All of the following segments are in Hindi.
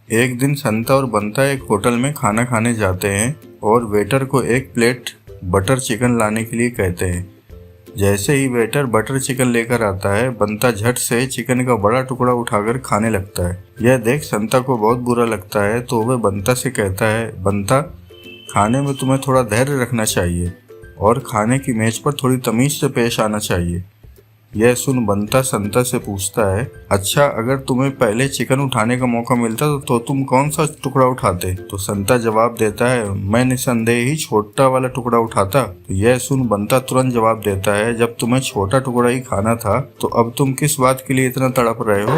एक दिन संता और बंता एक होटल में खाना खाने जाते हैं और वेटर को एक प्लेट बटर चिकन लाने के लिए कहते हैं। जैसे ही वेटर बटर चिकन लेकर आता है, बंता झट से चिकन का बड़ा टुकड़ा उठाकर खाने लगता है। यह देख संता को बहुत बुरा लगता है, तो वह बंता से कहता है, बंता, खाने में तुम्हें थोड़ा धैर्य रखना चाहिए और खाने की मेज पर थोड़ी तमीज से पेश आना चाहिए। यह सुन बंता संता से पूछता है, अच्छा, अगर तुम्हें पहले चिकन उठाने का मौका मिलता तो तुम कौन सा टुकड़ा उठाते? तो संता जवाब देता है, मैं निसंदेह ही छोटा वाला टुकड़ा उठाता। तो यह सुन बंता तुरंत जवाब देता है, जब तुम्हें छोटा टुकड़ा ही खाना था तो अब तुम किस बात के लिए इतना तड़प रहे हो?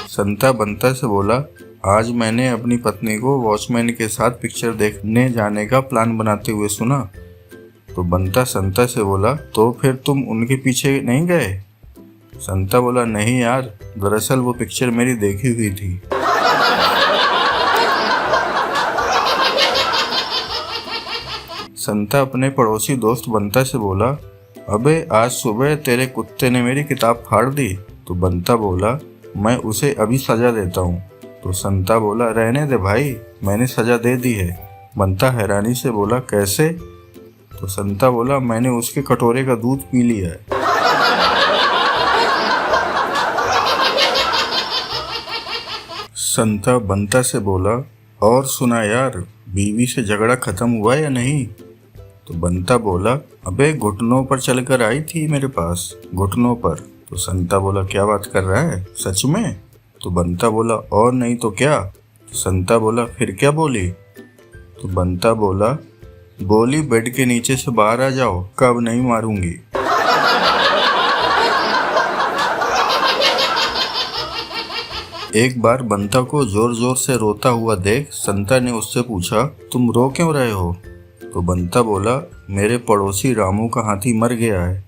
संता बंता से बोला, आज मैंने अपनी पत्नी को वॉचमैन के साथ पिक्चर देखने जाने का प्लान बनाते हुए सुना। तो बंता संता से बोला, तो फिर तुम उनके पीछे नहीं गए? संता बोला, नहीं यार, दरअसल वो पिक्चर मेरी देखी हुई थी। संता अपने पड़ोसी दोस्त बंता से बोला, अबे आज सुबह तेरे कुत्ते ने मेरी किताब फाड़ दी। तो बंता बोला, मैं उसे अभी सजा देता हूँ। तो संता बोला, रहने दे भाई, मैंने सजा दे दी है। बंता हैरानी से बोला, कैसे? तो संता बोला, मैंने उसके कटोरे का दूध पी लिया है। संता बंता से बोला, और सुना यार, बीवी से झगड़ा खत्म हुआ या नहीं? तो बंता बोला, अबे घुटनों पर चलकर आई थी मेरे पास, घुटनों पर। तो संता बोला, क्या बात कर रहा है, सच में? तो बंता बोला, और नहीं तो क्या। तो संता बोला, फिर क्या बोली? तो बंता बोला, बोली बेड के नीचे से बाहर आ जाओ, कब नहीं मारूंगी। एक बार बंता को जोर जोर से रोता हुआ देख संता ने उससे पूछा, तुम रो क्यों रहे हो? तो बंता बोला, मेरे पड़ोसी रामू का हाथी मर गया है।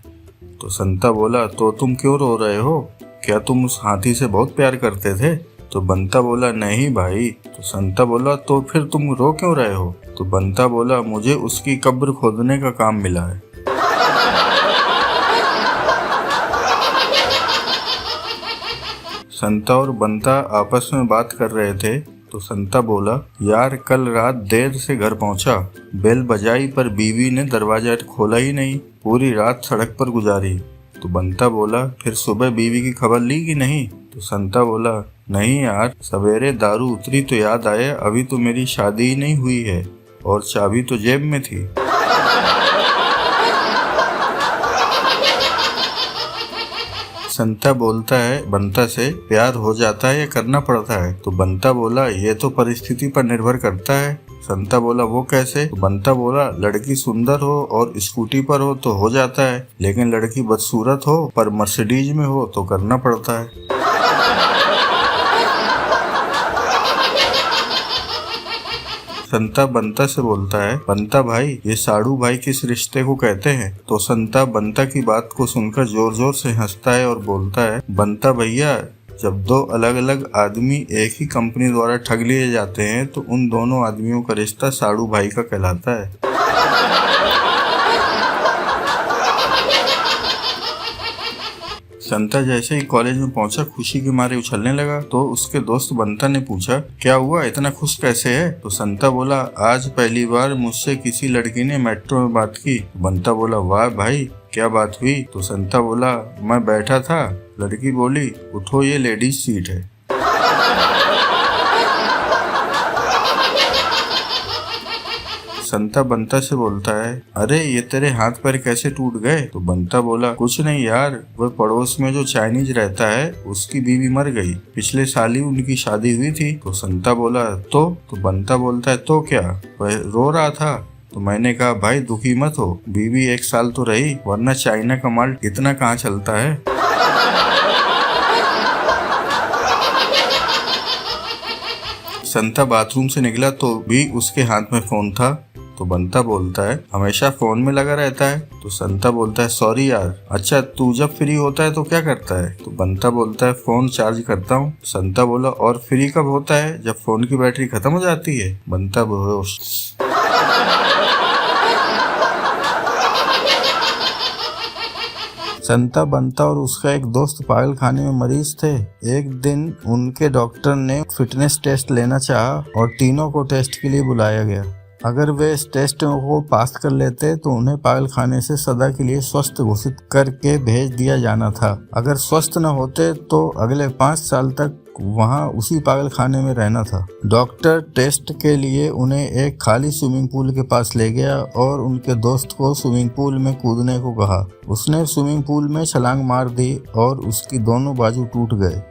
तो संता बोला, तो तुम क्यों रो रहे हो? क्या तुम उस हाथी से बहुत प्यार करते थे? तो बंता बोला, नहीं भाई। तो संता बोला, तो फिर तुम रो क्यों रहे हो? तो बंता बोला, मुझे उसकी कब्र खोदने का काम मिला है। संता और बंता आपस में बात कर रहे थे तो संता बोला, यार कल रात देर से घर पहुंचा, बेल बजाई पर बीवी ने दरवाजा खोला ही नहीं, पूरी रात सड़क पर गुजारी। तो बंता बोला, फिर सुबह बीवी की खबर ली कि नहीं? तो संता बोला, नहीं यार, सवेरे दारू उतरी तो याद आया अभी तो मेरी शादी ही नहीं हुई है और चाबी तो जेब में थी। संता बोलता है बंता से, प्यार हो जाता है या करना पड़ता है? तो बंता बोला, ये तो परिस्थिति पर निर्भर करता है। संता बोला, वो कैसे? तो बंता बोला, लड़की सुंदर हो और स्कूटी पर हो तो हो जाता है, लेकिन लड़की बदसूरत हो पर मर्सिडीज में हो तो करना पड़ता है। संता बंता से बोलता है, बंता भाई, ये साड़ू भाई किस रिश्ते को कहते हैं? तो संता बंता की बात को सुनकर जोर जोर से हंसता है और बोलता है, बंता भैया, जब दो अलग अलग आदमी एक ही कंपनी द्वारा ठग लिए जाते हैं तो उन दोनों आदमियों का रिश्ता साड़ू भाई का कहलाता है। संता जैसे ही कॉलेज में पहुंचा खुशी के मारे उछलने लगा तो उसके दोस्त बंता ने पूछा, क्या हुआ, इतना खुश कैसे है? तो संता बोला, आज पहली बार मुझसे किसी लड़की ने मेट्रो में बात की। बंता बोला, वाह भाई, क्या बात हुई? तो संता बोला, मैं बैठा था, लड़की बोली, उठो ये लेडीज सीट है। संता बंता से बोलता है, अरे ये तेरे हाथ पैर कैसे टूट गए? तो बंता बोला, कुछ नहीं यार, वह पड़ोस में जो चाइनीज रहता है उसकी बीवी मर गई, पिछले साल ही उनकी शादी हुई थी। तो संता बोला, तो बंता बोलता है, तो क्या? वह रो रहा था तो मैंने कहा, भाई दुखी मत हो, बीवी 1 साल तो रही, वरना चाइना का माल इतना कहाँ चलता है। संता बाथरूम से निकला तो भी उसके हाथ में फोन था। तो बंता बोलता है, हमेशा फोन में लगा रहता है? तो संता बोलता है, सॉरी यार। अच्छा, तू जब फ्री होता है तो क्या करता है? तो बंता बोलता है, फोन चार्ज करता हूँ। संता बोला, और फ्री कब होता है? जब फोन की बैटरी खत्म हो जाती है। बंता बेहोश। संता, बंता और उसका एक दोस्त पागल खाने में मरीज थे। एक दिन उनके डॉक्टर ने फिटनेस टेस्ट लेना चाहा और तीनों को टेस्ट के लिए बुलाया गया। अगर वे इस टेस्ट को पास कर लेते तो उन्हें पागल खाने से सदा के लिए स्वस्थ घोषित करके भेज दिया जाना था। अगर स्वस्थ न होते तो अगले 5 साल तक वहां उसी पागल खाने में रहना था। डॉक्टर टेस्ट के लिए उन्हें एक खाली स्विमिंग पूल के पास ले गया और उनके दोस्त को स्विमिंग पूल में कूदने को कहा। उसने स्विमिंग पूल में छलांग मार दी और उसकी दोनों बाजू टूट गए।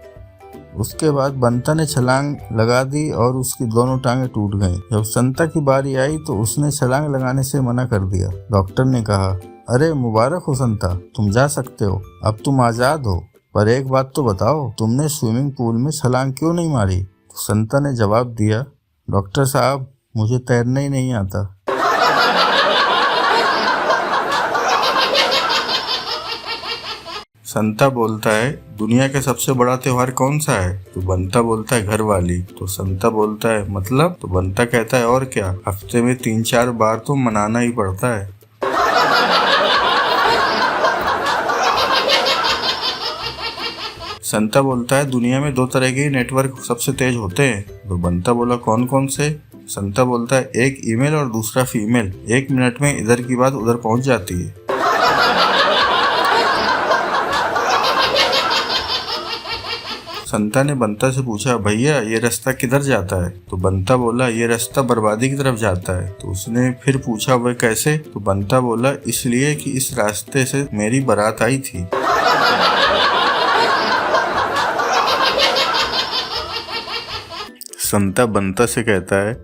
उसके बाद बंता ने छलांग लगा दी और उसकी दोनों टांगें टूट गईं। जब संता की बारी आई तो उसने छलांग लगाने से मना कर दिया। डॉक्टर ने कहा, अरे मुबारक हो संता, तुम जा सकते हो, अब तुम आज़ाद हो। पर एक बात तो बताओ, तुमने स्विमिंग पूल में छलांग क्यों नहीं मारी? तो संता ने जवाब दिया, डॉक्टर साहब, मुझे तैरना ही नहीं आता। संता बोलता है, दुनिया का सबसे बड़ा त्योहार कौन सा है? तो बंता बोलता है, घरवाली। तो संता बोलता है, मतलब? तो बंता कहता है, और क्या, हफ्ते में 3-4 बार तो मनाना ही पड़ता है। संता बोलता है, दुनिया में 2 तरह के नेटवर्क सबसे तेज होते हैं। तो बंता बोला, कौन कौन से? संता बोलता है, एक ईमेल और दूसरा फीमेल। 1 मिनट में इधर की बात उधर पहुंच जाती है। संता ने बंता से पूछा, भैया ये रास्ता किधर जाता है? तो बंता बोला, ये रास्ता बर्बादी की तरफ जाता है। तो उसने फिर पूछा, वह कैसे? तो बंता बोला, इसलिए कि इस रास्ते से मेरी बारात आई थी। संता बंता से कहता है,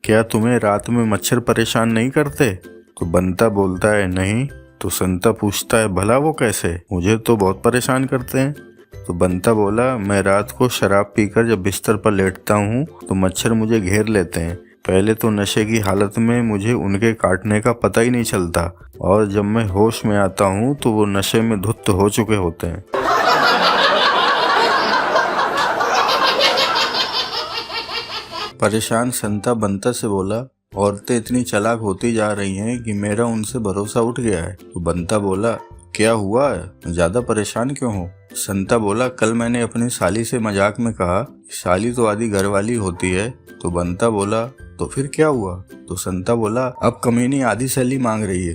क्या तुम्हें रात में मच्छर परेशान नहीं करते? तो बंता बोलता है, नहीं। तो संता पूछता है, भला वो कैसे? मुझे तो बहुत परेशान करते हैं। तो बंता बोला, मैं रात को शराब पीकर जब बिस्तर पर लेटता हूँ तो मच्छर मुझे घेर लेते हैं। पहले तो नशे की हालत में मुझे उनके काटने का पता ही नहीं चलता, और जब मैं होश में आता हूँ तो वो नशे में धुत हो चुके होते हैं। परेशान संता बंता से बोला, औरतें इतनी चालाक होती जा रही हैं कि मेरा उनसे भरोसा उठ गया है। तो बंता बोला, क्या हुआ है, ज्यादा परेशान क्यों हो? संता बोला, कल मैंने अपनी साली से मजाक में कहा, साली तो आधी घरवाली होती है। तो बंता बोला, तो फिर क्या हुआ? तो संता बोला, अब कमीनी आधी सैली मांग रही है।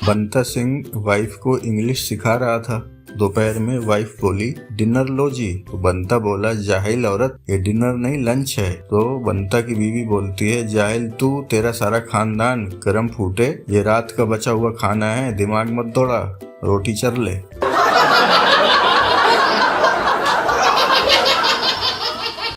बंता सिंह वाइफ को इंग्लिश सिखा रहा था। दोपहर में वाइफ बोली, डिनर लो जी। तो बंता बोला, जाहिल औरत, ये डिनर नहीं लंच है। तो बंता की बीवी बोलती है, जाहिल तू, तेरा सारा खानदान गरम फूटे, ये रात का बचा हुआ खाना है, दिमाग मत दौड़ा, रोटी चर ले।